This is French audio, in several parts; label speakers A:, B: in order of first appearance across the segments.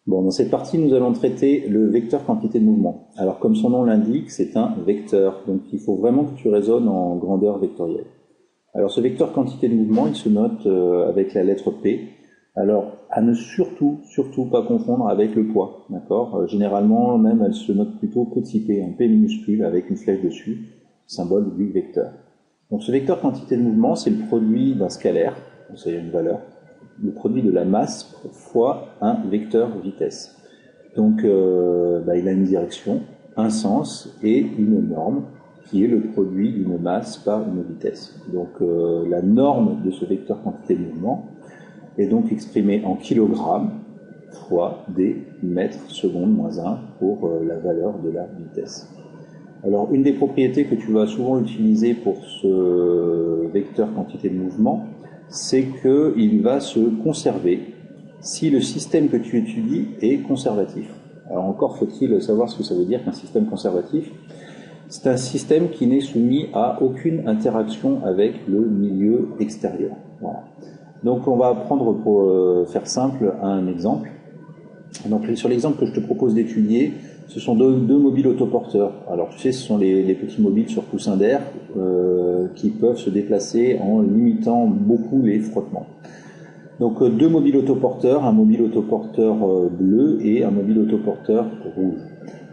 A: Bon, dans cette partie, nous allons traiter le vecteur quantité de mouvement. Alors, comme son nom l'indique, c'est un vecteur, donc il faut vraiment que tu raisonnes en grandeur vectorielle. Alors, ce vecteur quantité de mouvement, il se note avec la lettre P. Alors, à ne surtout pas confondre avec le poids, d'accord? Généralement, même, elle se note plutôt petit p, un P minuscule avec une flèche dessus, symbole du vecteur. Donc, ce vecteur quantité de mouvement, c'est le produit d'un scalaire, donc ça y a une valeur, le produit de la masse fois un vecteur vitesse. Donc, il a une direction, un sens et une norme qui est le produit d'une masse par une vitesse. Donc, la norme de ce vecteur quantité de mouvement est donc exprimée en kilogrammes fois des mètres secondes moins 1 pour la valeur de la vitesse. Alors, une des propriétés que tu vas souvent utiliser pour ce vecteur quantité de mouvement, c'est qu'il va se conserver si le système que tu étudies est conservatif. Alors encore faut-il savoir ce que ça veut dire qu'un système conservatif. C'est un système qui n'est soumis à aucune interaction avec le milieu extérieur. Voilà. Donc on va prendre, pour faire simple, un exemple. Donc sur l'exemple que je te propose d'étudier, ce sont deux mobiles autoporteurs. Alors tu sais, ce sont les petits mobiles sur coussin d'air qui peuvent se déplacer en limitant beaucoup les frottements. Donc deux mobiles autoporteurs, un mobile autoporteur bleu et un mobile autoporteur rouge.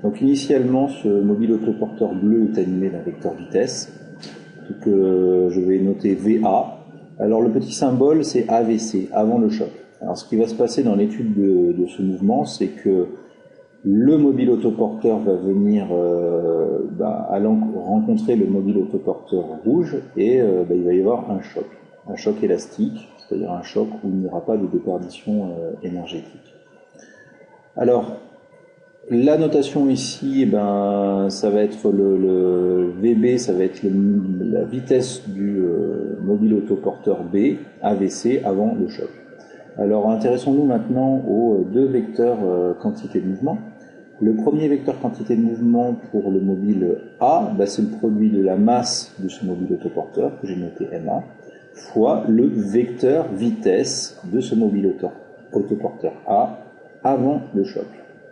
A: Donc initialement, ce mobile autoporteur bleu est animé d'un vecteur vitesse que je vais noter VA. Alors le petit symbole, c'est AVC, avant le choc. Alors ce qui va se passer dans l'étude de ce mouvement, c'est que le mobile autoporteur va venir rencontrer le mobile autoporteur rouge et il va y avoir un choc élastique, c'est-à-dire un choc où il n'y aura pas de déperdition énergétique. Alors, la notation ici, ça va être le VB, ça va être la vitesse du mobile autoporteur B, AVC, avant le choc. Alors, intéressons-nous maintenant aux deux vecteurs quantité de mouvement. Le premier vecteur quantité de mouvement pour le mobile A, c'est le produit de la masse de ce mobile autoporteur, que j'ai noté MA, fois le vecteur vitesse de ce mobile autoporteur A avant le choc.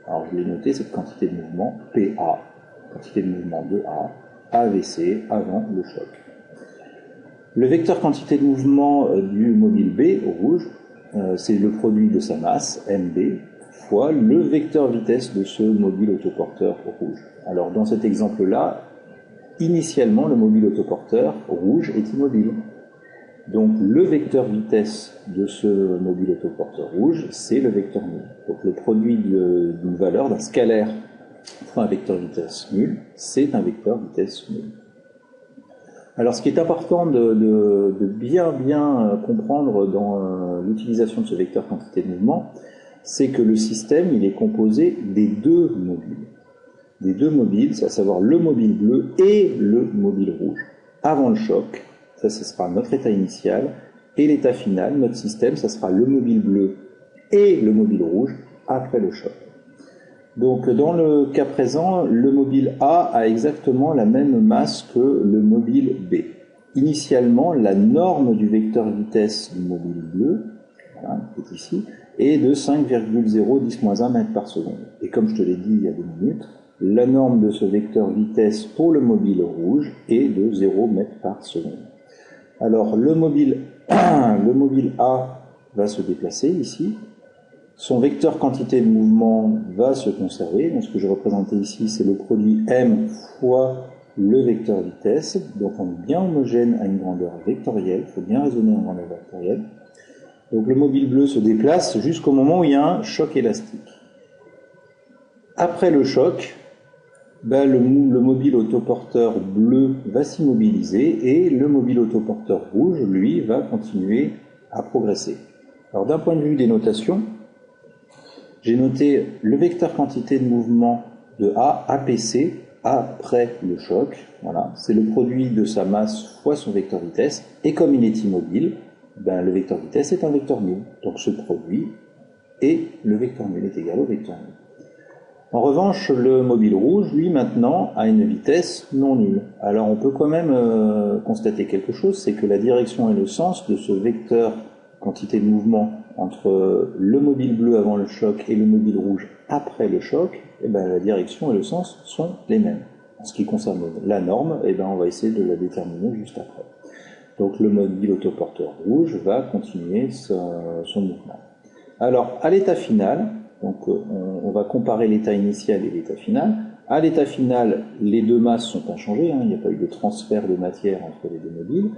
A: Alors je l'ai noté, cette quantité de mouvement PA, quantité de mouvement de A, AVC avant le choc. Le vecteur quantité de mouvement du mobile B, au rouge, c'est le produit de sa masse, MB, fois le vecteur vitesse de ce mobile autoporteur rouge. Alors dans cet exemple-là, initialement le mobile autoporteur rouge est immobile. Donc le vecteur vitesse de ce mobile autoporteur rouge, c'est le vecteur nul. Donc le produit d'une valeur, d'un scalaire fois un vecteur vitesse nul, c'est un vecteur vitesse nul. Alors ce qui est important de bien comprendre dans l'utilisation de ce vecteur quantité de mouvement, c'est que le système, il est composé des deux mobiles. Des deux mobiles, c'est à savoir le mobile bleu et le mobile rouge. Avant le choc, ça ce sera notre état initial, et l'état final, notre système, ça sera le mobile bleu et le mobile rouge après le choc. Donc dans le cas présent, le mobile A a exactement la même masse que le mobile B. Initialement, la norme du vecteur vitesse du mobile bleu, voilà, qui est ici, est de 5,010-1 mètres par seconde. Et comme je te l'ai dit il y a 2 minutes, la norme de ce vecteur vitesse pour le mobile rouge est de 0 mètres par seconde. Alors le mobile A va se déplacer ici, son vecteur quantité de mouvement va se conserver, donc ce que j'ai représenté ici c'est le produit M fois le vecteur vitesse, donc on est bien homogène à une grandeur vectorielle, il faut bien raisonner en grandeur vectorielle. Donc le mobile bleu se déplace jusqu'au moment où il y a un choc élastique. Après le choc, le mobile autoporteur bleu va s'immobiliser et le mobile autoporteur rouge, lui, va continuer à progresser. Alors d'un point de vue des notations, j'ai noté le vecteur quantité de mouvement de A, APC, après le choc. Voilà, c'est le produit de sa masse fois son vecteur vitesse. Et comme il est immobile, le vecteur vitesse est un vecteur nul. Donc ce produit et le vecteur nul est égal au vecteur nul. En revanche, le mobile rouge, lui, maintenant, a une vitesse non nulle. Alors on peut quand même constater quelque chose, c'est que la direction et le sens de ce vecteur quantité de mouvement entre le mobile bleu avant le choc et le mobile rouge après le choc, et ben la direction et le sens sont les mêmes. En ce qui concerne la norme, et ben on va essayer de la déterminer juste après. Donc le mobile autoporteur rouge va continuer son mouvement. Alors à l'état final, donc on va comparer l'état initial et l'état final. À l'état final, les deux masses sont inchangées, il n'y a pas eu de transfert de matière entre les deux mobiles.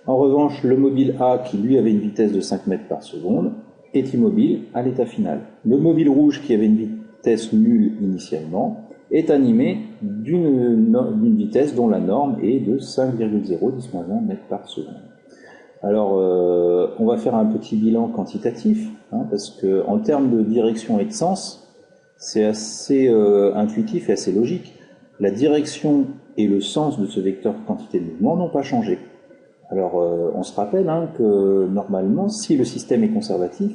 A: En revanche, le mobile A, qui lui avait une vitesse de 5 mètres par seconde, est immobile à l'état final. Le mobile rouge, qui avait une vitesse nulle initialement, est animé d'une vitesse dont la norme est de 5,010-1 mètres par seconde. Alors, on va faire un petit bilan quantitatif, parce que en termes de direction et de sens, c'est assez intuitif et assez logique. La direction et le sens de ce vecteur quantité de mouvement n'ont pas changé. Alors, on se rappelle que normalement, si le système est conservatif,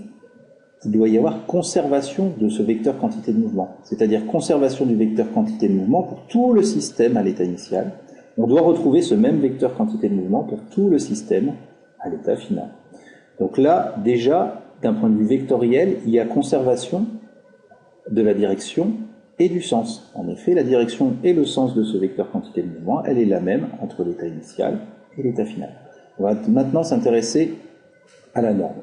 A: il doit y avoir conservation de ce vecteur quantité de mouvement, c'est-à-dire conservation du vecteur quantité de mouvement pour tout le système à l'état initial. On doit retrouver ce même vecteur quantité de mouvement pour tout le système à l'état final. Donc là, déjà, d'un point de vue vectoriel, il y a conservation de la direction et du sens. En effet, la direction et le sens de ce vecteur quantité de mouvement, elle est la même entre l'état initial et l'état final. On va maintenant s'intéresser à la norme.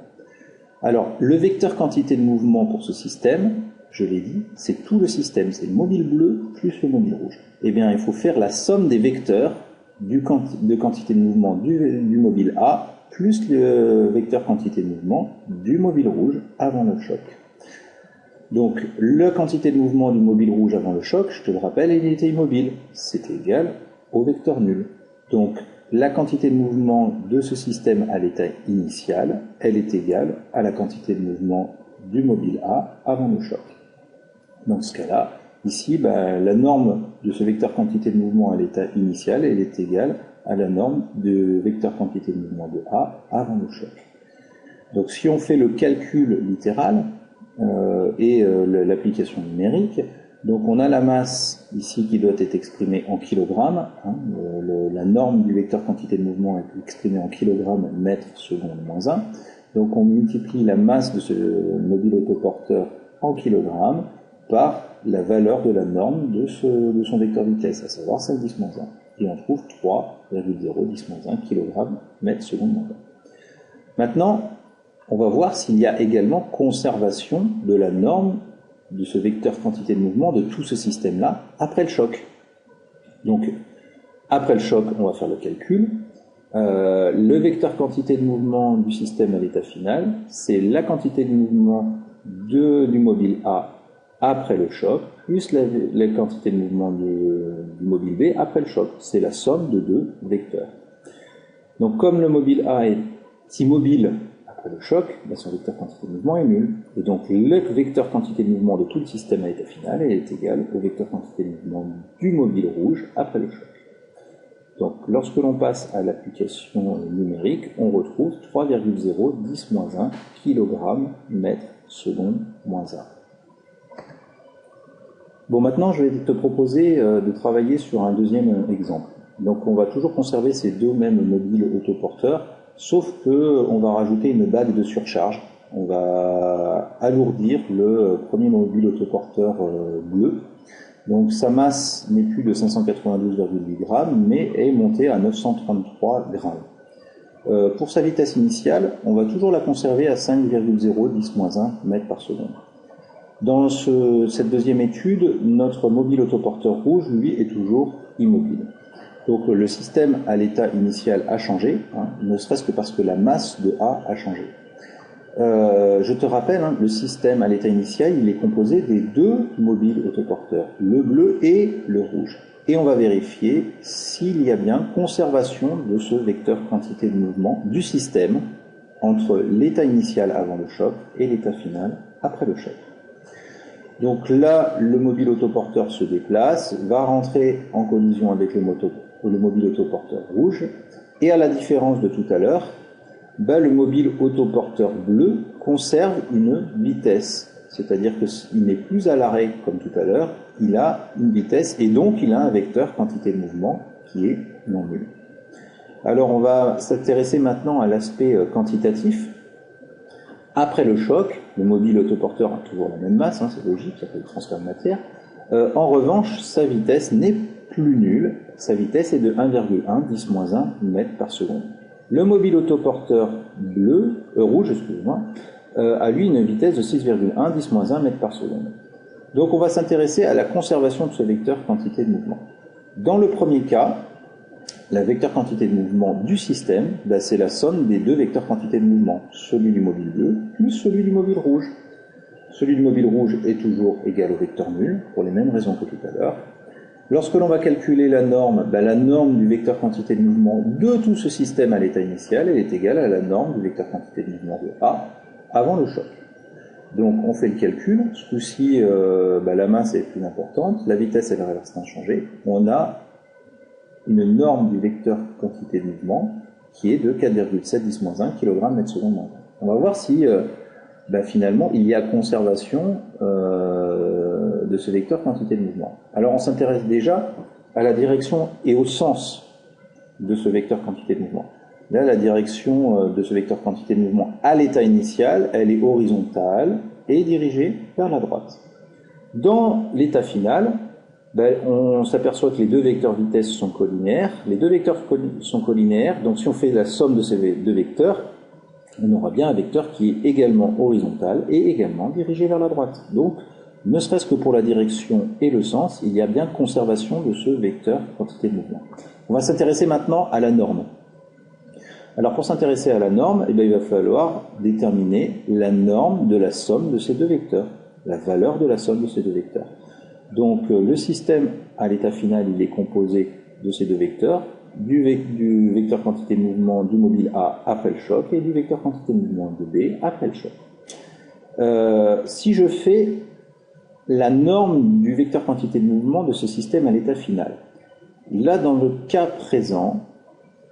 A: Alors, le vecteur quantité de mouvement pour ce système, je l'ai dit, c'est tout le système, c'est le mobile bleu plus le mobile rouge. Eh bien, il faut faire la somme des vecteurs de quantité de mouvement du mobile A plus le vecteur quantité de mouvement du mobile rouge avant le choc. Donc, la quantité de mouvement du mobile rouge avant le choc, je te le rappelle, il était immobile. C'était égal au vecteur nul. Donc, la quantité de mouvement de ce système à l'état initial, elle est égale à la quantité de mouvement du mobile A avant le choc. Dans ce cas-là, ici, la norme de ce vecteur quantité de mouvement à l'état initial, elle est égale à la norme du vecteur quantité de mouvement de A avant le choc. Donc, si on fait le calcul littéral, et l'application numérique. Donc on a la masse ici qui doit être exprimée en kilogrammes. La norme du vecteur quantité de mouvement est exprimée en kilogrammes mètres seconde moins 1. Donc on multiplie la masse de ce mobile autoporteur en kilogrammes par la valeur de la norme de son vecteur vitesse, à savoir 5,10 moins 1. Et on trouve 3,010 moins 1 kg mètre seconde moins 1. Maintenant, on va voir s'il y a également conservation de la norme de ce vecteur quantité de mouvement de tout ce système-là après le choc. Donc, après le choc, on va faire le calcul. Le vecteur quantité de mouvement du système à l'état final, c'est la quantité de mouvement du mobile A après le choc, plus la quantité de mouvement du mobile B après le choc. C'est la somme de deux vecteurs. Donc, comme le mobile A est immobile le choc, son vecteur quantité de mouvement est nul. Et donc le vecteur quantité de mouvement de tout le système à l'état final est égal au vecteur quantité de mouvement du mobile rouge après le choc. Donc lorsque l'on passe à l'application numérique, on retrouve 3,010-1 kg mètre seconde moins 1. Bon, maintenant je vais te proposer de travailler sur un deuxième exemple. Donc on va toujours conserver ces deux mêmes mobiles autoporteurs, sauf qu'on va rajouter une bague de surcharge. On va alourdir le premier mobile autoporteur bleu. Donc sa masse n'est plus de 592,8 grammes, mais est montée à 933 grammes. Pour sa vitesse initiale, on va toujours la conserver à 5,010-1 mètres par seconde. Dans cette deuxième étude, notre mobile autoporteur rouge, lui, est toujours immobile. Donc le système à l'état initial a changé, ne serait-ce que parce que la masse de A a changé. Je te rappelle, le système à l'état initial, il est composé des deux mobiles autoporteurs, le bleu et le rouge. Et on va vérifier s'il y a bien conservation de ce vecteur quantité de mouvement du système entre l'état initial avant le choc et l'état final après le choc. Donc là, le mobile autoporteur se déplace, va rentrer en collision avec le mobile autoporteur rouge, et à la différence de tout à l'heure, le mobile autoporteur bleu conserve une vitesse, c'est-à-dire qu'il n'est plus à l'arrêt comme tout à l'heure, il a une vitesse et donc il a un vecteur quantité de mouvement qui est non nul. Alors on va s'intéresser maintenant à l'aspect quantitatif. Après le choc, le mobile autoporteur a toujours la même masse, hein, c'est logique, il n'y a pas de transfert de matière. En revanche, sa vitesse n'est plus nulle, sa vitesse est de 1,1 10-1 mètres par seconde. Le mobile autoporteur rouge, excusez-moi, a lui une vitesse de 6,1 10-1 mètre par seconde. Donc on va s'intéresser à la conservation de ce vecteur quantité de mouvement. Dans le premier cas, la vecteur quantité de mouvement du système, c'est la somme des deux vecteurs quantité de mouvement, celui du mobile bleu plus celui du mobile rouge. Celui du mobile rouge est toujours égal au vecteur nul, pour les mêmes raisons que tout à l'heure. Lorsque l'on va calculer la norme du vecteur quantité de mouvement de tout ce système à l'état initial, elle est égale à la norme du vecteur quantité de mouvement de A avant le choc. Donc on fait le calcul, ce coup-ci la masse est plus importante, la vitesse elle reste inchangée, on a une norme du vecteur quantité de mouvement qui est de 4,7 10-1 kg mètre seconde. On va voir si finalement il y a conservation de ce vecteur quantité de mouvement. Alors on s'intéresse déjà à la direction et au sens de ce vecteur quantité de mouvement. Là, la direction de ce vecteur quantité de mouvement à l'état initial, elle est horizontale et dirigée vers la droite. Dans l'état final, on s'aperçoit que les deux vecteurs vitesse sont collinaires. Les deux vecteurs sont collinaires, donc si on fait la somme de ces deux vecteurs, on aura bien un vecteur qui est également horizontal et également dirigé vers la droite. Donc, ne serait-ce que pour la direction et le sens, il y a bien conservation de ce vecteur quantité de mouvement. On va s'intéresser maintenant à la norme. Alors pour s'intéresser à la norme, il va falloir déterminer la norme de la somme de ces deux vecteurs, la valeur de la somme de ces deux vecteurs. Donc le système à l'état final, il est composé de ces deux vecteurs, du vecteur quantité de mouvement du mobile A après le choc et du vecteur quantité de mouvement de B après le choc. Si je fais la norme du vecteur quantité de mouvement de ce système à l'état final, là dans le cas présent,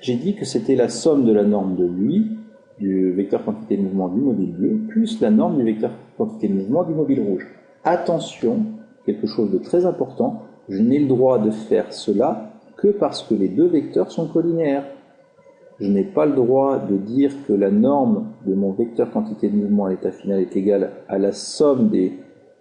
A: j'ai dit que c'était la somme de la norme de lui, du vecteur quantité de mouvement du mobile bleu, plus la norme du vecteur quantité de mouvement du mobile rouge. Attention, quelque chose de très important, je n'ai le droit de faire cela que parce que les deux vecteurs sont collinaires. Je n'ai pas le droit de dire que la norme de mon vecteur quantité de mouvement à l'état final est égale à la somme des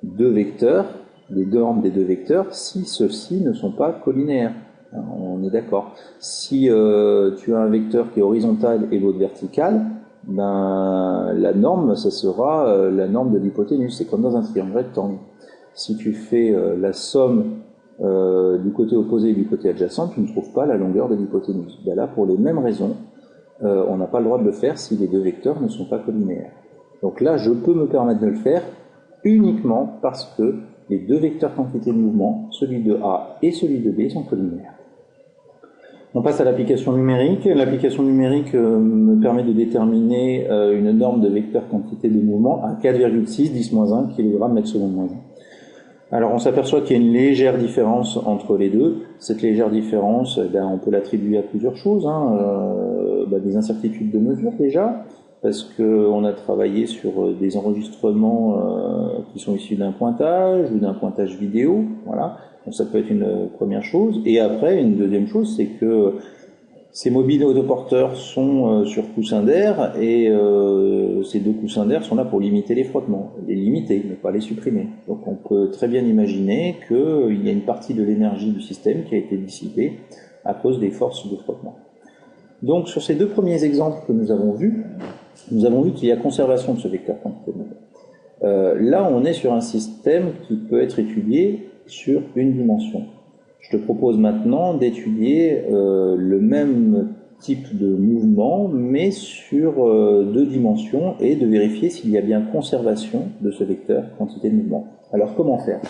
A: deux vecteurs, des normes des deux vecteurs, si ceux-ci ne sont pas collinaires. On est d'accord. Si tu as un vecteur qui est horizontal et l'autre vertical, la norme, ça sera la norme de l'hypoténuse. C'est comme dans un triangle rectangle. Si tu fais la somme du côté opposé et du côté adjacent, tu ne trouves pas la longueur de l'hypoténuse. Là, pour les mêmes raisons, on n'a pas le droit de le faire si les deux vecteurs ne sont pas collinaires. Donc là, je peux me permettre de le faire uniquement parce que les deux vecteurs quantité de mouvement, celui de A et celui de B, sont collinaires. On passe à l'application numérique. L'application numérique me permet de déterminer une norme de vecteur quantité de mouvement à 4,6 10-1 kg mètre seconde moins 1. Alors on s'aperçoit qu'il y a une légère différence entre les deux. Cette légère différence, on peut l'attribuer à plusieurs choses. Des incertitudes de mesure déjà, parce qu'on a travaillé sur des enregistrements qui sont issus d'un pointage ou d'un pointage vidéo. Voilà. Donc ça peut être une première chose. Et après, une deuxième chose, c'est que ces mobiles autoporteurs sont sur coussins d'air et ces deux coussins d'air sont là pour limiter les frottements, les limiter, ne pas les supprimer. Donc on peut très bien imaginer qu'il y a une partie de l'énergie du système qui a été dissipée à cause des forces de frottement. Donc sur ces deux premiers exemples que nous avons vus qu'il y a conservation de ce vecteur quantité de mouvement. Là, on est sur un système qui peut être étudié sur une dimension. Je te propose maintenant d'étudier le même type de mouvement, mais sur deux dimensions, et de vérifier s'il y a bien conservation de ce vecteur quantité de mouvement. Alors, comment faire ?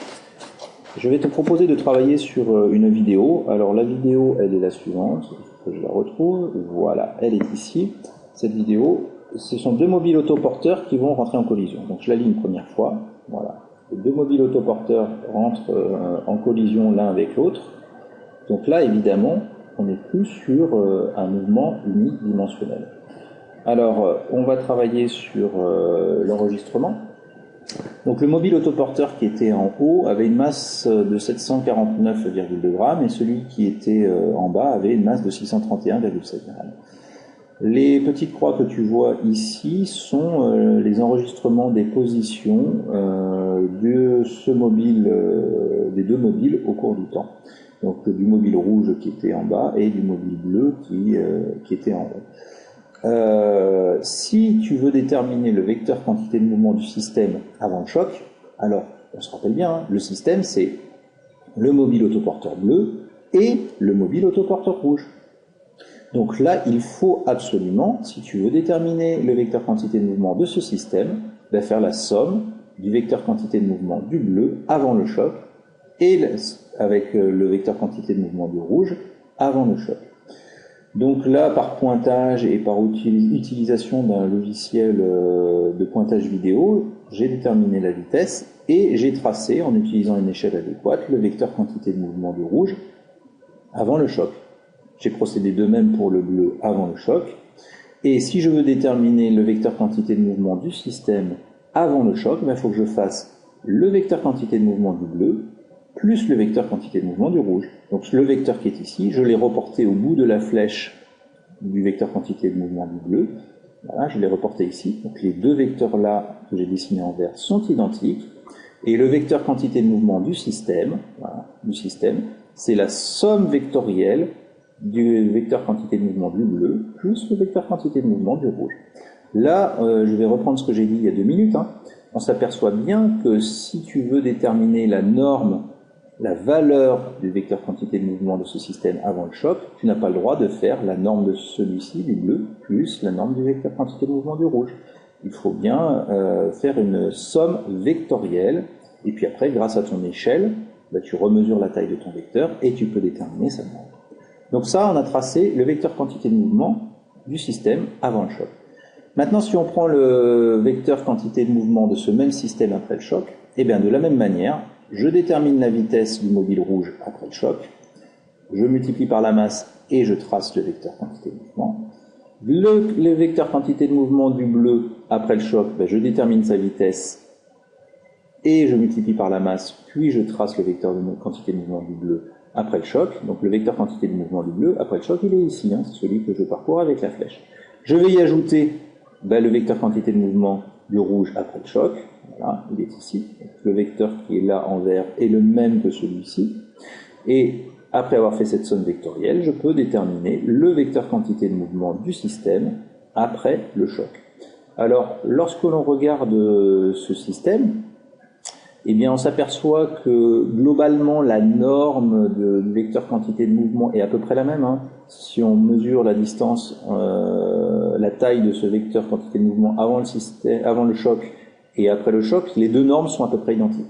A: Je vais te proposer de travailler sur une vidéo. Alors, la vidéo, elle est la suivante. Il faut que je la retrouve. Voilà, elle est ici. Cette vidéo, ce sont deux mobiles autoporteurs qui vont rentrer en collision. Donc, je la lis une première fois. Voilà. Les deux mobiles autoporteurs rentrent en collision l'un avec l'autre. Donc là, évidemment, on n'est plus sur un mouvement unidimensionnel. Alors, on va travailler sur l'enregistrement. Donc le mobile autoporteur qui était en haut avait une masse de 749,2 grammes et celui qui était en bas avait une masse de 631,7 grammes. Les petites croix que tu vois ici sont les enregistrements des positions de ce mobile, des deux mobiles au cours du temps. Donc du mobile rouge qui était en bas et du mobile bleu qui était en haut. Si tu veux déterminer le vecteur quantité de mouvement du système avant le choc, alors on se rappelle bien, hein, le système c'est le mobile autoporteur bleu et le mobile autoporteur rouge. Donc là, il faut absolument, si tu veux déterminer le vecteur quantité de mouvement de ce système, faire la somme du vecteur quantité de mouvement du bleu avant le choc et avec le vecteur quantité de mouvement du rouge avant le choc. Donc là, par pointage et par utilisation d'un logiciel de pointage vidéo, j'ai déterminé la vitesse et j'ai tracé, en utilisant une échelle adéquate, le vecteur quantité de mouvement du rouge avant le choc. J'ai procédé de même pour le bleu avant le choc. Et si je veux déterminer le vecteur quantité de mouvement du système avant le choc, il faut que je fasse le vecteur quantité de mouvement du bleu plus le vecteur quantité de mouvement du rouge. Donc le vecteur qui est ici, je l'ai reporté au bout de la flèche du vecteur quantité de mouvement du bleu. Voilà, je l'ai reporté ici. Donc les deux vecteurs là que j'ai dessinés en vert sont identiques. Et le vecteur quantité de mouvement du système, voilà, c'est la somme vectorielle du vecteur quantité de mouvement du bleu plus le vecteur quantité de mouvement du rouge. Là, je vais reprendre ce que j'ai dit il y a 2 minutes. On s'aperçoit bien que si tu veux déterminer la norme, la valeur du vecteur quantité de mouvement de ce système avant le choc, tu n'as pas le droit de faire la norme de celui-ci, du bleu, plus la norme du vecteur quantité de mouvement du rouge. Il faut bien faire une somme vectorielle, et puis après, grâce à ton échelle, tu remesures la taille de ton vecteur et tu peux déterminer sa norme. Donc ça, on a tracé le vecteur quantité de mouvement du système avant le choc. Maintenant, si on prend le vecteur quantité de mouvement de ce même système après le choc, eh bien de la même manière, je détermine la vitesse du mobile rouge après le choc, je multiplie par la masse et je trace le vecteur quantité de mouvement. Le vecteur quantité de mouvement du bleu après le choc, je détermine sa vitesse et je multiplie par la masse, puis je trace le vecteur de quantité de mouvement du bleu après le choc. Donc le vecteur quantité de mouvement du bleu après le choc, il est ici, c'est celui que je parcours avec la flèche. Je vais y ajouter le vecteur quantité de mouvement du rouge après le choc. Voilà, il est ici. Donc, le vecteur qui est là en vert est le même que celui-ci. Et après avoir fait cette somme vectorielle, je peux déterminer le vecteur quantité de mouvement du système après le choc. Alors, lorsque l'on regarde ce système, eh bien, on s'aperçoit que globalement, la norme du vecteur quantité de mouvement est à peu près la même. Si on mesure la distance, la taille de ce vecteur quantité de mouvement avant le choc et après le choc, les deux normes sont à peu près identiques.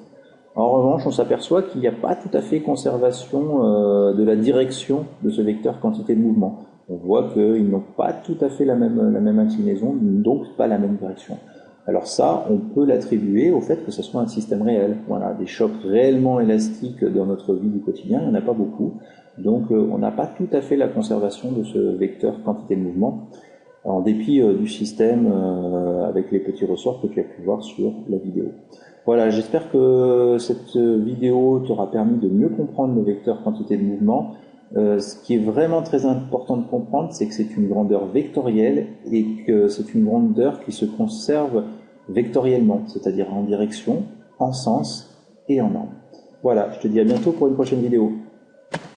A: En revanche, on s'aperçoit qu'il n'y a pas tout à fait conservation de la direction de ce vecteur quantité de mouvement. On voit qu'ils n'ont pas tout à fait la même inclinaison, donc pas la même direction. Alors ça, on peut l'attribuer au fait que ce soit un système réel. Voilà, des chocs réellement élastiques dans notre vie du quotidien, il n'y en a pas beaucoup. Donc on n'a pas tout à fait la conservation de ce vecteur quantité de mouvement, en dépit du système avec les petits ressorts que tu as pu voir sur la vidéo. Voilà, j'espère que cette vidéo t'aura permis de mieux comprendre le vecteur quantité de mouvement. Ce qui est vraiment très important de comprendre, c'est que c'est une grandeur vectorielle et que c'est une grandeur qui se conserve vectoriellement, c'est-à-dire en direction, en sens et en norme. Voilà, je te dis à bientôt pour une prochaine vidéo.